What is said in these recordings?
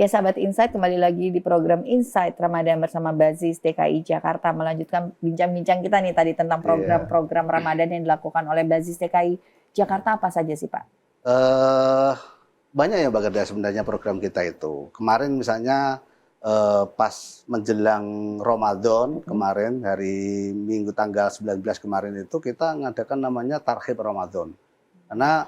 Ya sahabat Insight, kembali lagi di program Insight Ramadan bersama Bazis DKI Jakarta, melanjutkan bincang-bincang kita nih tadi tentang program-program Ramadan yang dilakukan oleh Bazis DKI Jakarta. Apa saja sih Pak? Banyak ya Mbak Gerda sebenarnya program kita itu. Kemarin misalnya pas menjelang Ramadan kemarin, hari Minggu tanggal 19 kemarin itu kita mengadakan namanya Tarhib Ramadan. Karena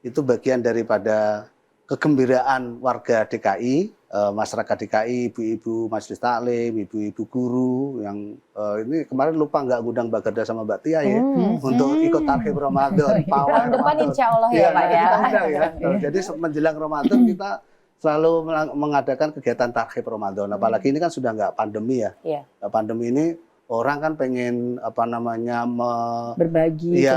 itu bagian daripada kegembiraan warga DKI, masyarakat DKI, ibu-ibu majelis taklim, ibu-ibu guru yang ini kemarin lupa nggak ngundang Mbak Gerda sama Mbak Tia ya untuk ikut Tarhib Ramadan. Tahun depan insya Allah ya Pak ya. Jadi menjelang Ramadan kita selalu mengadakan kegiatan Tarhib Ramadan. Apalagi ini kan sudah nggak pandemi ya. Pandemi ini orang kan pengen berbagi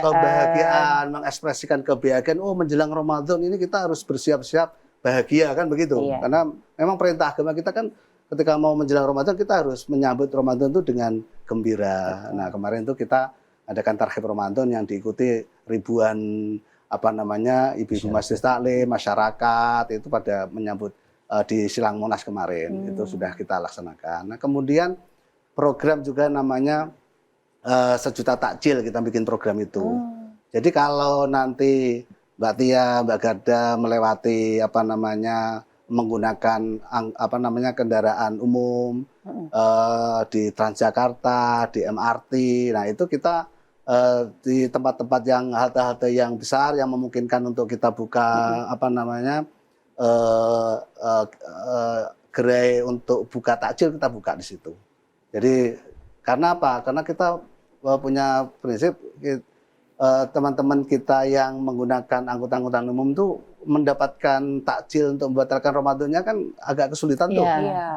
kebahagiaan, mengekspresikan kebahagiaan. Oh, menjelang Ramadan ini kita harus bersiap-siap bahagia kan begitu. Karena memang perintah agama kita kan ketika mau menjelang Ramadan kita harus menyambut Ramadan itu dengan gembira. Nah, kemarin itu kita adakan Tarhib Ramadan yang diikuti ribuan ibu-ibu majelis taklim, masyarakat itu pada menyambut di Silang Monas kemarin. Itu sudah kita laksanakan. Nah, kemudian program juga namanya Sejuta Takjil, kita bikin program itu. Jadi kalau nanti Mbak Tia, Mbak Garda melewati menggunakan kendaraan umum di Transjakarta, di MRT, nah itu kita di tempat-tempat yang halte-halte yang besar yang memungkinkan untuk kita buka gerai untuk buka takjil, kita buka di situ. Jadi karena apa? Karena kita punya prinsip teman-teman kita yang menggunakan angkutan umum itu mendapatkan takjil untuk membatalkan Ramadannya kan agak kesulitan tuh.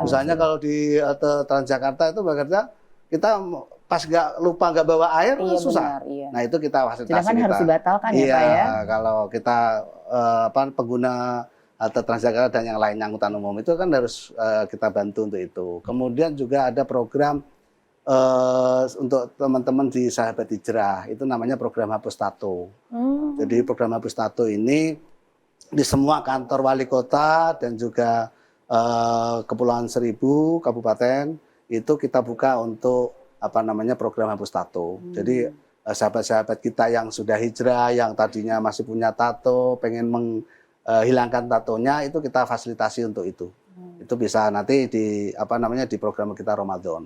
Misalnya kalau di Transjakarta itu kita pas nggak bawa air susah. Nah itu kita fasilitasi. Sedangkan harus dibatalkan ya Pak ya. Kalau kita pengguna atau Transjakarta dan yang lainnya angkutan umum itu kan harus kita bantu untuk itu. Kemudian juga ada program untuk teman-teman di Sahabat Hijrah, itu namanya program Hapus Tato. Jadi program Hapus Tato ini di semua kantor wali kota dan juga Kepulauan Seribu kabupaten itu kita buka untuk program Hapus Tato. Jadi sahabat-sahabat kita yang sudah hijrah, yang tadinya masih punya tato, pengen hilangkan tatonya, itu kita fasilitasi untuk itu. Itu bisa nanti di di program kita Ramadan.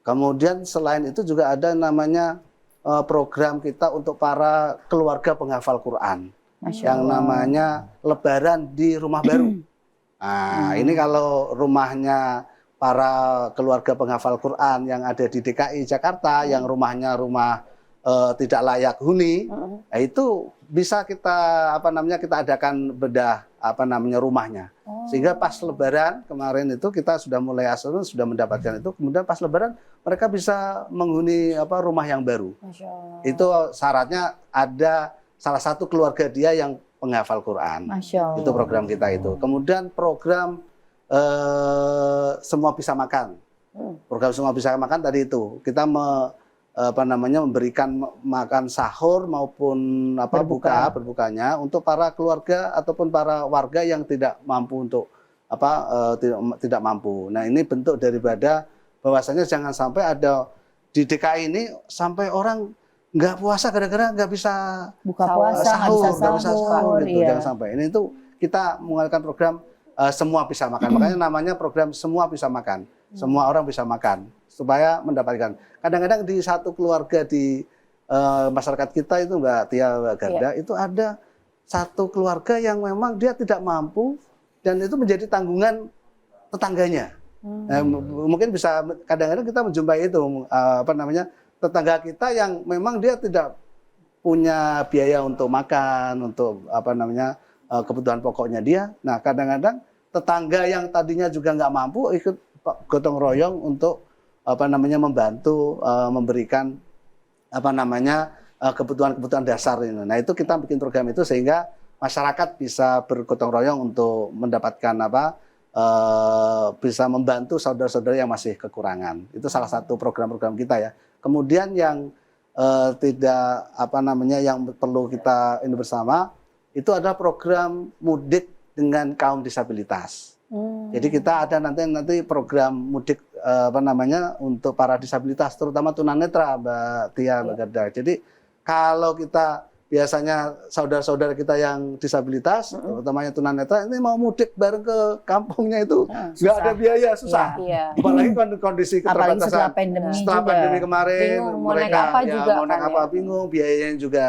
Kemudian selain itu juga ada namanya program kita untuk para keluarga penghafal Quran yang namanya Lebaran di Rumah Baru. Nah, ini kalau rumahnya para keluarga penghafal Quran yang ada di DKI Jakarta, yang rumahnya tidak layak huni, nah itu bisa kita kita adakan bedah rumahnya. Sehingga pas Lebaran kemarin itu kita sudah mulai sudah mendapatkan itu. Kemudian pas Lebaran mereka bisa menghuni rumah yang baru. Itu syaratnya ada salah satu keluarga dia yang penghafal Quran. Itu program kita itu. Kemudian program Semua Bisa Makan. Program Semua Bisa Makan tadi itu kita memberikan makan sahur maupun berbukanya untuk para keluarga ataupun para warga yang tidak mampu untuk tidak mampu. Nah, ini bentuk daripada bahwasanya jangan sampai ada di DKI ini sampai orang nggak puasa gara-gara nggak bisa buka puasa, nggak bisa sahur gitu. Jangan sampai. Ini itu kita mengadakan program Semua Bisa Makan. Makanya namanya program Semua Bisa Makan. Semua orang bisa makan supaya mendapatkan. Kadang-kadang di satu keluarga di masyarakat kita itu Mbak Tia, Mbak Garda, itu ada satu keluarga yang memang dia tidak mampu dan itu menjadi tanggungan tetangganya. Mungkin bisa kadang-kadang kita menjumpai itu tetangga kita yang memang dia tidak punya biaya untuk makan, untuk kebutuhan pokoknya dia. Nah, kadang-kadang tetangga yang tadinya juga nggak mampu ikut gotong royong untuk membantu memberikan kebutuhan dasar ini. Nah, itu kita bikin program itu sehingga masyarakat bisa bergotong royong untuk mendapatkan bisa membantu saudara-saudara yang masih kekurangan. Itu salah satu program-program kita ya. Kemudian yang yang perlu kita ini bersama itu ada program mudik dengan kaum disabilitas. Jadi kita ada nanti program mudik untuk para disabilitas, terutama tunanetra, Mbak Tia, Mbak Garda. Jadi kalau kita biasanya saudara-saudara kita yang disabilitas, terutamanya tunanetra, ini mau mudik bareng ke kampungnya itu nggak ada biaya, susah. Apalagi kondisi Apalagi keterbatasan. Setelah pandemi kemarin, bingung, mau mereka naik apa juga mau naik kan apa ya. bingung, biayanya juga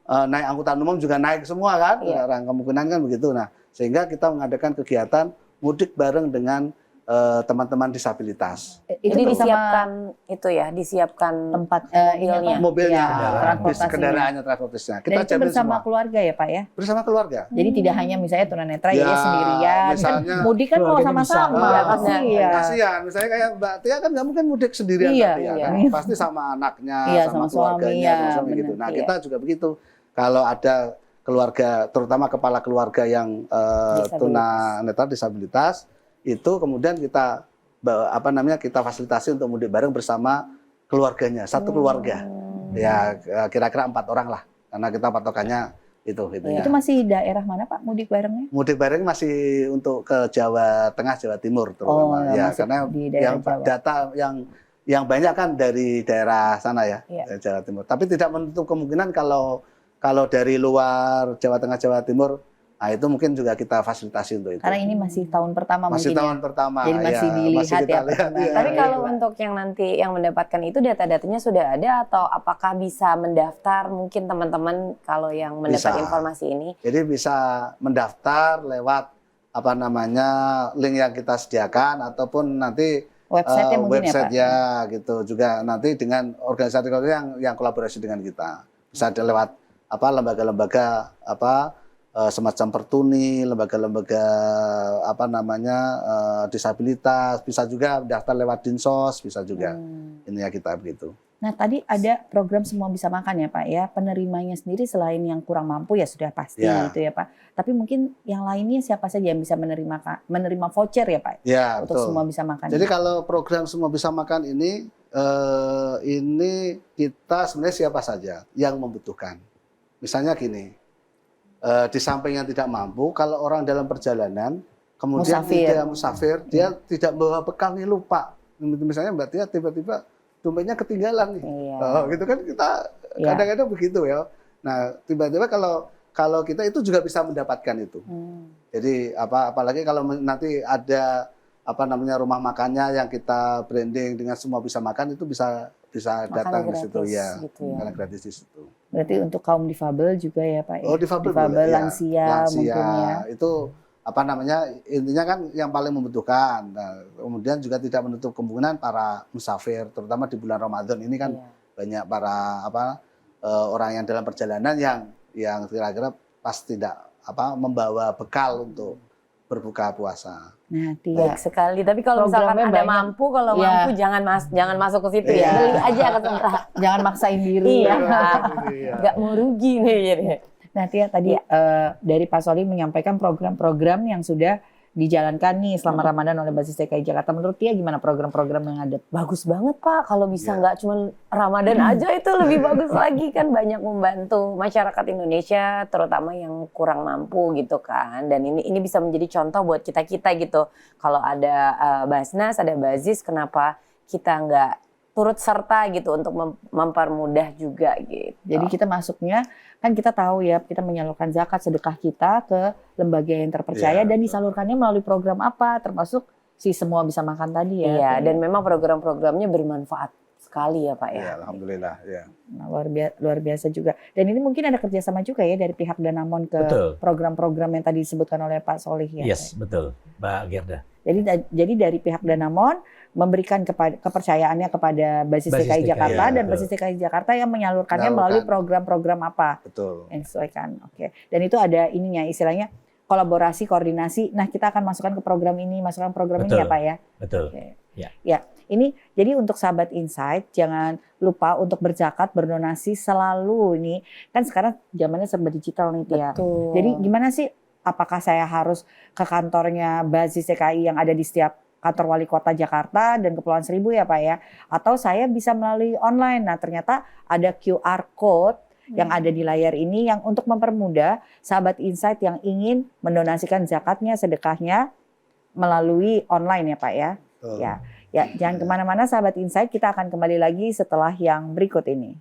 naik angkutan umum juga naik semua kan, sekarang kemungkinan kan begitu. Nah, sehingga kita mengadakan kegiatan mudik bareng dengan teman-teman disabilitas. Jadi disiapkan tempat mobilnya, transportasinya. transportasinya. Dan itu bersama semua. keluarga ya Pak ya? Bersama keluarga. Jadi tidak hanya misalnya tunanetra ya sendirian, misalnya, kan mudik kan mau sama-sama, kasihan. Misalnya kayak Mbak Tia kan nggak mungkin mudik sendirian, kan? Pasti sama anaknya, sama keluarganya, sama suami gitu. Nah kita juga begitu. Kalau ada keluarga, terutama kepala keluarga yang tunanetra disabilitas, itu kemudian kita kita fasilitasi untuk mudik bareng bersama keluarganya, satu keluarga. Ya kira-kira 4 orang lah, karena kita patokannya itu. Itu masih daerah mana Pak mudik barengnya? Mudik bareng masih untuk ke Jawa Tengah, Jawa Timur terutama. Karena yang data yang banyak kan dari daerah sana ya, Jawa Timur. Tapi tidak menutup kemungkinan kalau dari luar Jawa Tengah, Jawa Timur, nah itu mungkin juga kita fasilitasi untuk itu. Karena ini masih tahun pertama masih mungkin tahun pertama. Jadi masih dilihat Tapi kalau untuk yang nanti yang mendapatkan itu data-datanya sudah ada atau apakah bisa mendaftar mungkin teman-teman kalau yang mendapat informasi ini? Jadi bisa mendaftar lewat link yang kita sediakan ataupun nanti website-nya mungkin ya Pak? Gitu juga nanti dengan organisasi yang kolaborasi dengan kita. Bisa lewat lembaga-lembaga semacam Pertuni, lembaga-lembaga disabilitas, bisa juga daftar lewat Dinsos, bisa juga. Ini ya kita begitu. Nah tadi ada program Semua Bisa Makan ya Pak ya, penerimanya sendiri selain yang kurang mampu ya sudah pasti gitu ya Pak. Tapi mungkin yang lainnya siapa saja yang bisa menerima voucher ya Pak? Ya, untuk betul. Semua Bisa Makan. Jadi kalau program Semua Bisa Makan ini kita sebenarnya siapa saja yang membutuhkan. Misalnya gini. Di samping yang tidak mampu, kalau orang dalam perjalanan, kemudian musafir, dia tidak bawa bekal nih, lupa. Misalnya Mbak Tia tiba-tiba dompetnya ketinggalan nih, gitu kan kita kadang-kadang begitu ya. Nah tiba-tiba kalau kita itu juga bisa mendapatkan itu. Jadi apalagi kalau nanti ada rumah makannya yang kita branding dengan Semua Bisa Makan, itu bisa datang di situ ya, karena gratis di situ. Berarti untuk kaum difabel juga ya Pak ya? Oh difabel lansia mungkin ya. Itu intinya kan yang paling membutuhkan. Nah, kemudian juga tidak menutup kemungkinan para musafir, terutama di bulan Ramadan ini kan banyak para orang yang dalam perjalanan yang kira-kira pasti tidak membawa bekal untuk berbuka puasa. Nah, baik sekali. Tapi kalau misalkan ada mampu, mampu jangan masuk ke situ ya. Beli aja ke sentra. Jangan maksain diri. Nggak mau rugi nih. Nah, Tia tadi dari Pak Soli menyampaikan program-program yang sudah dijalankan nih selama Ramadan oleh Basis DKI Jakarta. Menurut Tia gimana program-program yang ada? Bagus banget Pak, kalau bisa nggak cuma Ramadan aja itu lebih bagus lagi kan, banyak membantu masyarakat Indonesia terutama yang kurang mampu gitu kan. Dan ini bisa menjadi contoh buat kita-kita gitu. Kalau ada Basnas, ada Basis, kenapa kita nggak turut serta gitu untuk mempermudah juga gitu. Jadi kita masuknya kan kita tahu ya, kita menyalurkan zakat sedekah kita ke lembaga yang terpercaya dan disalurkannya melalui program apa, termasuk si Semua Bisa Makan tadi ya. Iya, dan memang program-programnya bermanfaat sekali ya Pak ya. Iya, alhamdulillah ya. Nah, luar biasa juga. Dan ini mungkin ada kerjasama juga ya dari pihak Danamon ke program-program yang tadi disebutkan oleh Pak Solih ya. Yes, betul, Mbak Gerda. Jadi dari pihak Danamon memberikan kepercayaannya kepada Basis DKI Jakarta dan Basis DKI Jakarta yang menyalurkannya melalui program-program apa? Betul. Yang disesuaikan. Oke. Dan itu ada ininya istilahnya kolaborasi, koordinasi. Nah, kita akan masukkan ke program ini, masukkan program ini ya Pak ya. Betul. Oke. Ya. Ya, ini jadi untuk sahabat Insight jangan lupa untuk berzakat, berdonasi selalu. Ini kan sekarang zamannya serba digital nih Tia. Betul. Jadi gimana sih? Apakah saya harus ke kantornya Basis DKI yang ada di setiap kantor wali kota Jakarta dan Kepulauan Seribu ya Pak ya? Atau saya bisa melalui online. Nah ternyata ada QR code yang ada di layar ini yang untuk mempermudah sahabat Insight yang ingin mendonasikan zakatnya, sedekahnya melalui online ya Pak ya. Betul. Ya, jangan kemana-mana sahabat Insight, kita akan kembali lagi setelah yang berikut ini.